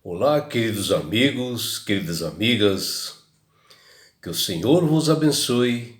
Olá, queridos amigos, queridas amigas, que o Senhor vos abençoe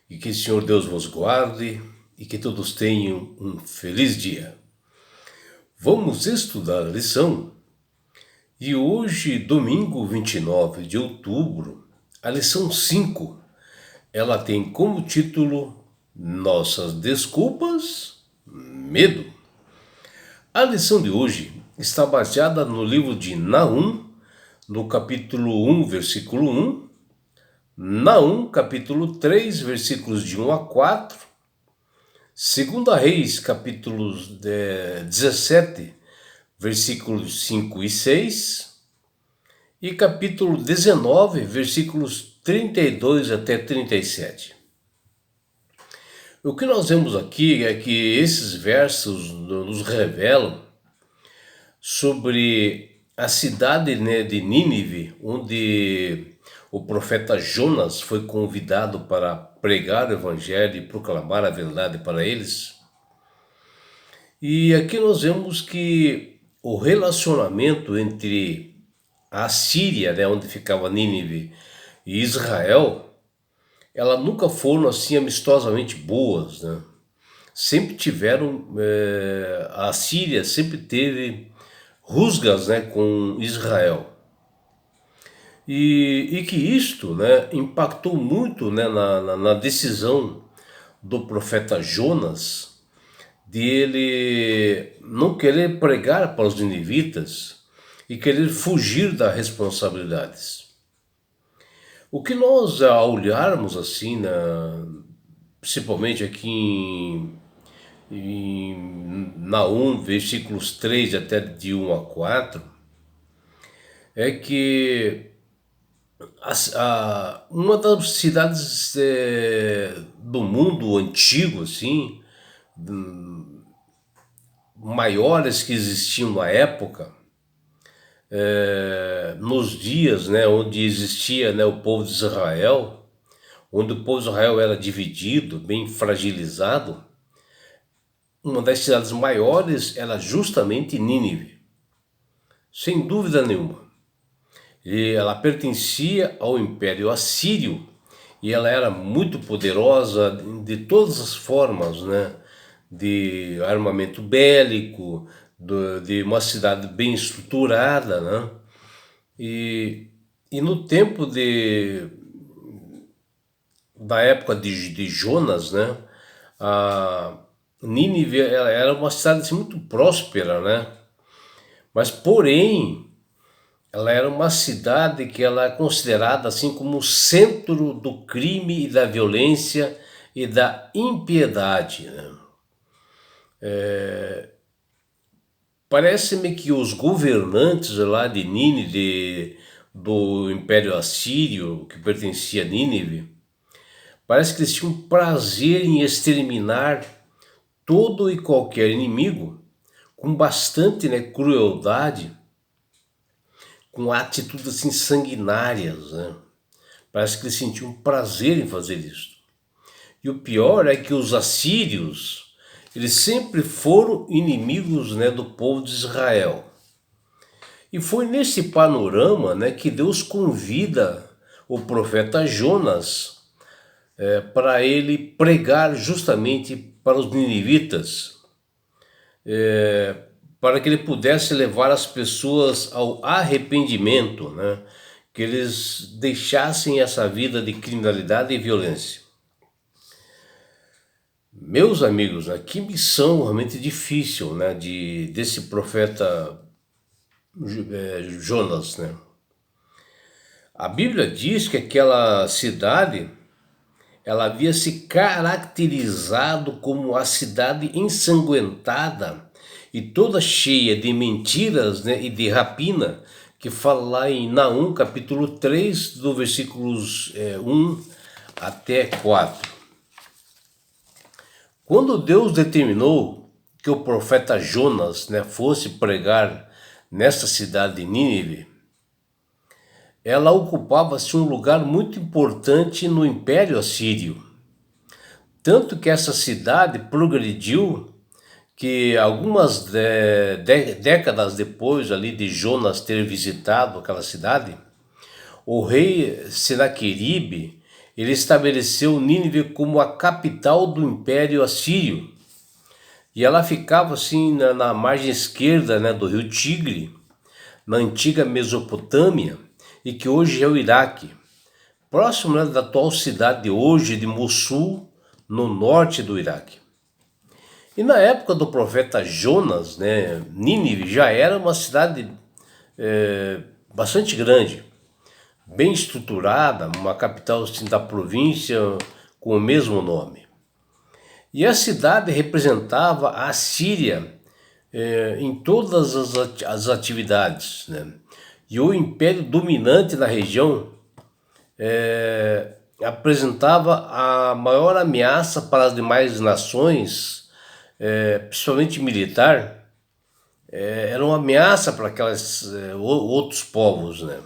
e que o Senhor Deus vos guarde e que todos tenham um feliz dia. Vamos estudar a lição e hoje, domingo 29 de outubro, a lição 5, ela tem como título Nossas Desculpas, Medo. A lição de hoje está baseada no livro de Naum, no capítulo 1, versículo 1, Naum, capítulo 3, versículos de 1 a 4, 2 Reis, capítulos 17, versículos 5 e 6, e capítulo 19, versículos 32 até 37. O que nós vemos aqui é que esses versos nos revelam sobre a cidade, né, de Nínive, onde o profeta Jonas foi convidado para pregar o evangelho e proclamar a verdade para eles. E aqui nós vemos que o relacionamento entre a Síria, né, onde ficava Nínive, e Israel, ela nunca foram assim amistosamente boas, né? Sempre tiveram, a Síria sempre teve rusgas, né, com Israel. E que isto, né, impactou muito, né, na decisão do profeta Jonas de ele não querer pregar para os ninivitas e querer fugir das responsabilidades. O que nós, ao olharmos assim, principalmente aqui em Naum, versículos 3 até de 1 a 4, é que uma das cidades do mundo antigo, assim, maiores que existiam na época, nos dias, né, onde existia, né, o povo de Israel, onde o povo de Israel era dividido, bem fragilizado, uma das cidades maiores era justamente Nínive, sem dúvida nenhuma. E ela pertencia ao Império Assírio e ela era muito poderosa de todas as formas, né? De armamento bélico, de uma cidade bem estruturada, né? E no tempo da época de Jonas, né? A Nínive ela era uma cidade assim, muito próspera, né? Mas porém ela era uma cidade que ela é considerada assim como o centro do crime e da violência e da impiedade, né? Parece-me que os governantes lá de Nínive, do Império Assírio, que pertencia a Nínive, parece que eles tinham prazer em exterminar todo e qualquer inimigo com bastante, né, crueldade, com atitudes assim sanguinárias, né? Parece que eles sentiam prazer em fazer isso. E o pior é que os assírios, eles sempre foram inimigos, né, do povo de Israel. E foi nesse panorama, né, que Deus convida o profeta Jonas para ele pregar justamente para os ninivitas, para que ele pudesse levar as pessoas ao arrependimento, né, que eles deixassem essa vida de criminalidade e violência. Meus amigos, né, que missão realmente difícil, né, desse profeta Jonas, né? A Bíblia diz que aquela cidade ela havia se caracterizado como a cidade ensanguentada e toda cheia de mentiras, né, e de rapina, que fala lá em Naum, capítulo 3, do versículos 1 até 4. Quando Deus determinou que o profeta Jonas, né, fosse pregar nessa cidade de Nínive, ela ocupava-se um lugar muito importante no Império Assírio. Tanto que essa cidade progrediu que algumas décadas depois ali de Jonas ter visitado aquela cidade, o rei Senaqueribe, ele estabeleceu Nínive como a capital do Império Assírio. E ela ficava assim na margem esquerda, né, do rio Tigre, na antiga Mesopotâmia, e que hoje é o Iraque, próximo, né, da atual cidade de hoje de Mossul, no norte do Iraque. E na época do profeta Jonas, né, Nínive já era uma cidade bastante grande, bem estruturada, uma capital assim, da província com o mesmo nome. E a cidade representava a Síria em todas as atividades, né? E o império dominante na região apresentava a maior ameaça para as demais nações, principalmente militar, era uma ameaça para aquelas outros povos, né?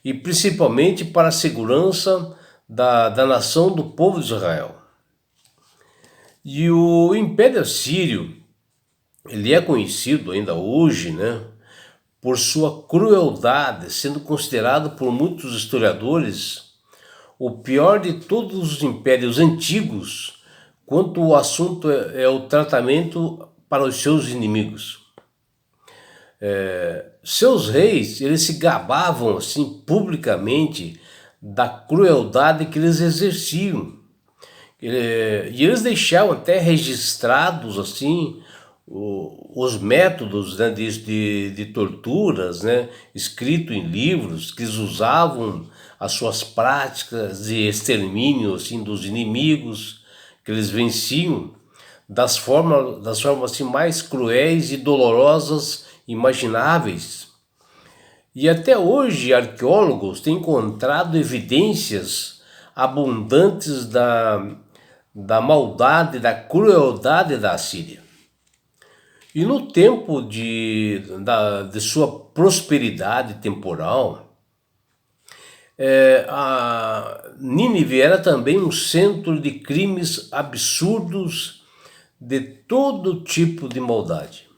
E principalmente para a segurança da nação do povo de Israel. E o Império Assírio, ele é conhecido ainda hoje, né, por sua crueldade, sendo considerado por muitos historiadores o pior de todos os impérios antigos, quanto o assunto é o tratamento para os seus inimigos. Seus reis, eles se gabavam assim publicamente da crueldade que eles exerciam. E eles deixavam até registrados assim os métodos, né, de torturas, né, escrito em livros, que eles usavam as suas práticas de extermínio assim, dos inimigos, que eles venciam das formas assim, mais cruéis e dolorosas imagináveis. E até hoje arqueólogos têm encontrado evidências abundantes da maldade, da crueldade da Síria. E no tempo de sua prosperidade temporal, a Nínive era também um centro de crimes absurdos de todo tipo de maldade.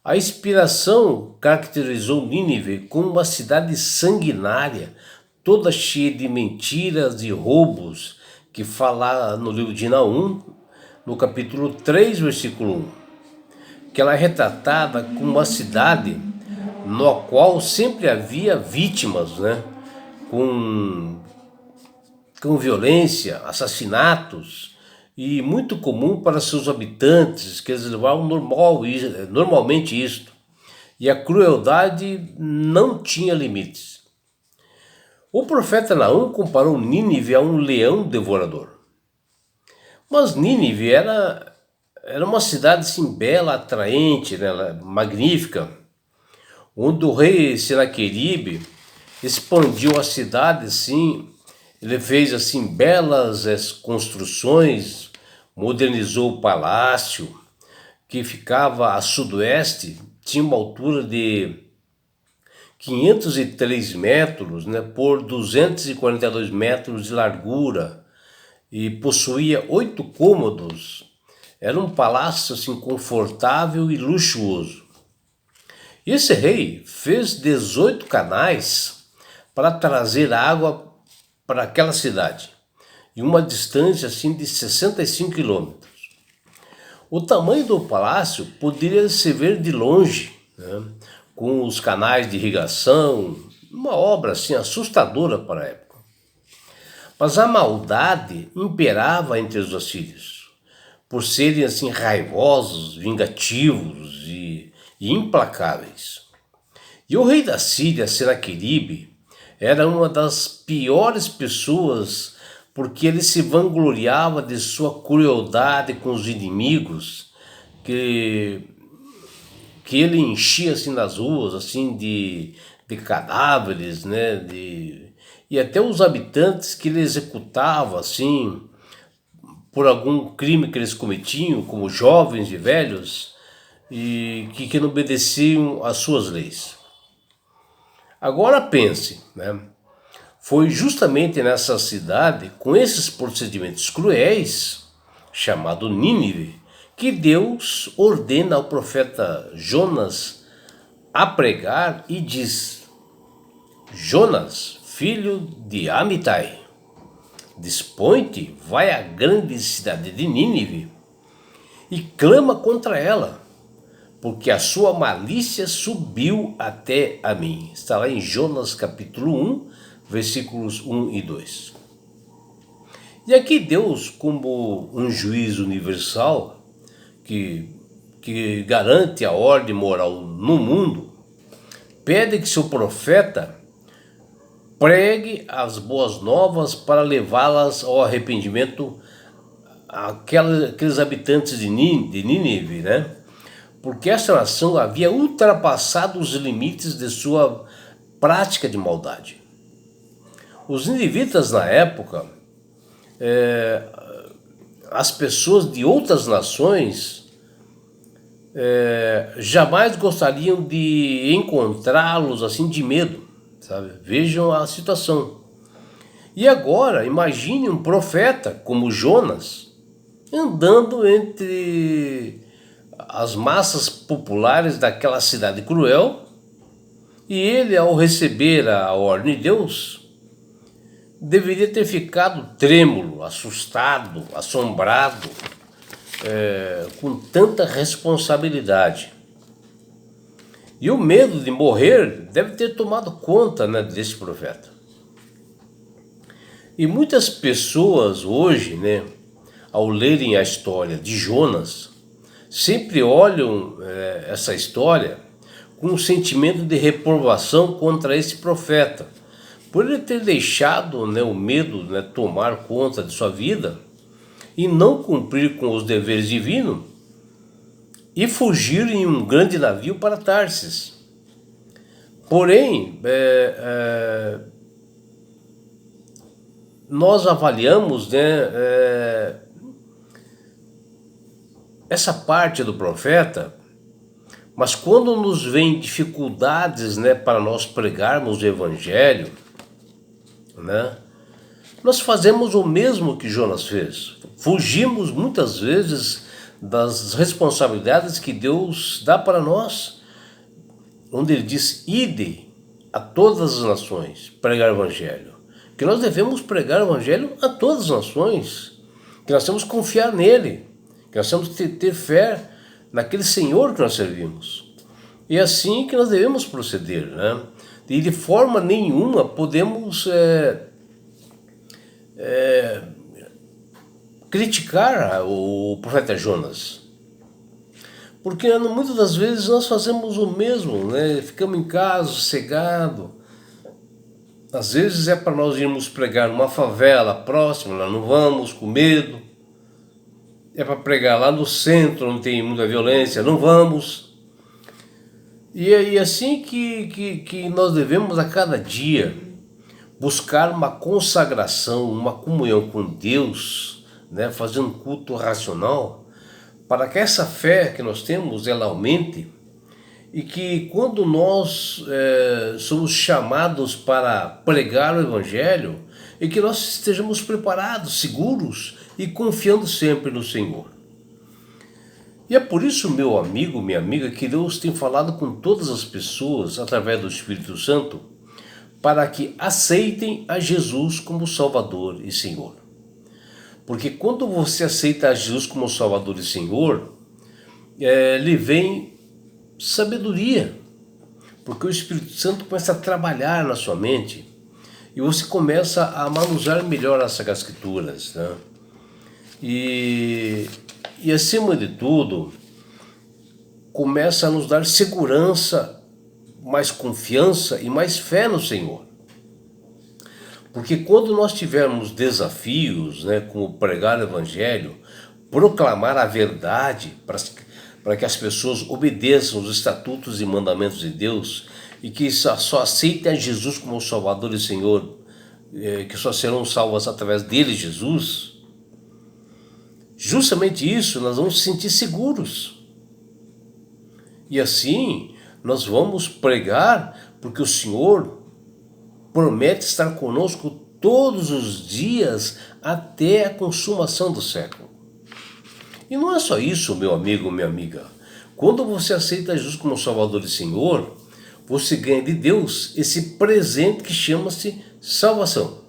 A inspiração caracterizou Nínive como uma cidade sanguinária, toda cheia de mentiras e roubos, que fala no livro de Naum, no capítulo 3, versículo 1, que ela é retratada como uma cidade no qual sempre havia vítimas, né, com violência, assassinatos, e muito comum para seus habitantes, que eles levavam normalmente isto. E a crueldade não tinha limites. O profeta Naum comparou Nínive a um leão devorador. Mas Nínive era uma cidade assim, bela, atraente, né, magnífica, onde o rei Senaqueribe expandiu a cidade assim, ele fez assim belas construções, modernizou o palácio, que ficava a sudoeste, tinha uma altura de 503 metros, né, por 242 metros de largura, e possuía 8 cômodos. Era um palácio assim, confortável e luxuoso. E esse rei fez 18 canais para trazer água para aquela cidade, em uma distância assim, de 65 quilômetros. O tamanho do palácio poderia se ver de longe, né, com os canais de irrigação, uma obra assim, assustadora para a época. Mas a maldade imperava entre os assírios, por serem assim raivosos, vingativos e implacáveis. E o rei da Síria, Senaqueribe, era uma das piores pessoas, porque ele se vangloriava de sua crueldade com os inimigos, que ele enchia assim nas ruas assim de cadáveres, né, e até os habitantes que ele executava assim por algum crime que eles cometiam, como jovens e velhos, e que não obedeciam às suas leis. Agora pense, né? Foi justamente nessa cidade, com esses procedimentos cruéis, chamado Nínive, que Deus ordena ao profeta Jonas a pregar e diz: Jonas, filho de Amitai, dispõe-te, vai à grande cidade de Nínive e clama contra ela, porque a sua malícia subiu até a mim. Está lá em Jonas capítulo 1, versículos 1 e 2. E aqui Deus, como um juiz universal, que garante a ordem moral no mundo, pede que seu profeta pregue as boas novas para levá-las ao arrependimento aqueles habitantes de Nínive, né? Porque essa nação havia ultrapassado os limites de sua prática de maldade. Os ninivitas na época, as pessoas de outras nações jamais gostariam de encontrá-los assim de medo, sabe? Vejam a situação. E agora, imagine um profeta como Jonas andando entre as massas populares daquela cidade cruel, e ele, ao receber a ordem de Deus, deveria ter ficado trêmulo, assustado, assombrado, com tanta responsabilidade. E o medo de morrer deve ter tomado conta, né, desse profeta. E muitas pessoas hoje, né, ao lerem a história de Jonas, sempre olham essa história com um sentimento de reprovação contra esse profeta, por ele ter deixado, né, o medo, né, tomar conta de sua vida e não cumprir com os deveres divinos e fugir em um grande navio para Tarsis. Porém, nós avaliamos, né, essa parte do profeta, mas quando nos vem dificuldades, né, para nós pregarmos o evangelho, né, nós fazemos o mesmo que Jonas fez. Fugimos muitas vezes das responsabilidades que Deus dá para nós, onde ele diz: ide a todas as nações, pregar o evangelho. Que nós devemos pregar o evangelho a todas as nações, que nós temos que confiar nele, que nós temos que ter fé naquele Senhor que nós servimos. E é assim que nós devemos proceder, né? E de forma nenhuma podemos criticar o profeta Jonas, porque muitas das vezes nós fazemos o mesmo, né? Ficamos em casa, sossegado. Às vezes é para nós irmos pregar numa favela próxima, nós não vamos com medo. É para pregar lá no centro, onde tem muita violência, não vamos. E é assim que nós devemos a cada dia buscar uma consagração, uma comunhão com Deus, né, fazer um culto racional, para que essa fé que nós temos, ela aumente, e que quando nós somos chamados para pregar o evangelho, e que nós estejamos preparados, seguros e confiando sempre no Senhor. E é por isso, meu amigo, minha amiga, que Deus tem falado com todas as pessoas através do Espírito Santo, para que aceitem a Jesus como Salvador e Senhor. Porque quando você aceita a Jesus como Salvador e Senhor, lhe vem sabedoria, porque o Espírito Santo começa a trabalhar na sua mente e você começa a manusear melhor as Sagradas Escrituras, né? E acima de tudo, começa a nos dar segurança, mais confiança e mais fé no Senhor. Porque quando nós tivermos desafios, né, como pregar o evangelho, proclamar a verdade para que as pessoas obedeçam os estatutos e mandamentos de Deus, e que só aceitem a Jesus como Salvador e Senhor, que só serão salvas através dele, Jesus, justamente isso, nós vamos nos sentir seguros. E assim nós vamos pregar, porque o Senhor promete estar conosco todos os dias até a consumação do século. E não é só isso, meu amigo, minha amiga. Quando você aceita Jesus como Salvador e Senhor, você ganha de Deus esse presente que chama-se salvação.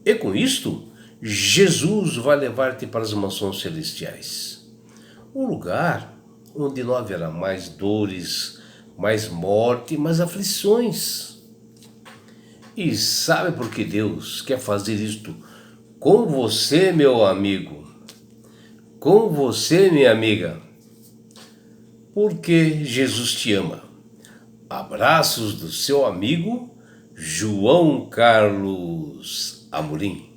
E com isto, Jesus vai levar-te para as mansões celestiais. Um lugar onde não haverá mais dores, mais morte, mais aflições. E sabe por que Deus quer fazer isto com você, meu amigo? Com você, minha amiga? Porque Jesus te ama. Abraços do seu amigo João Carlos Amorim.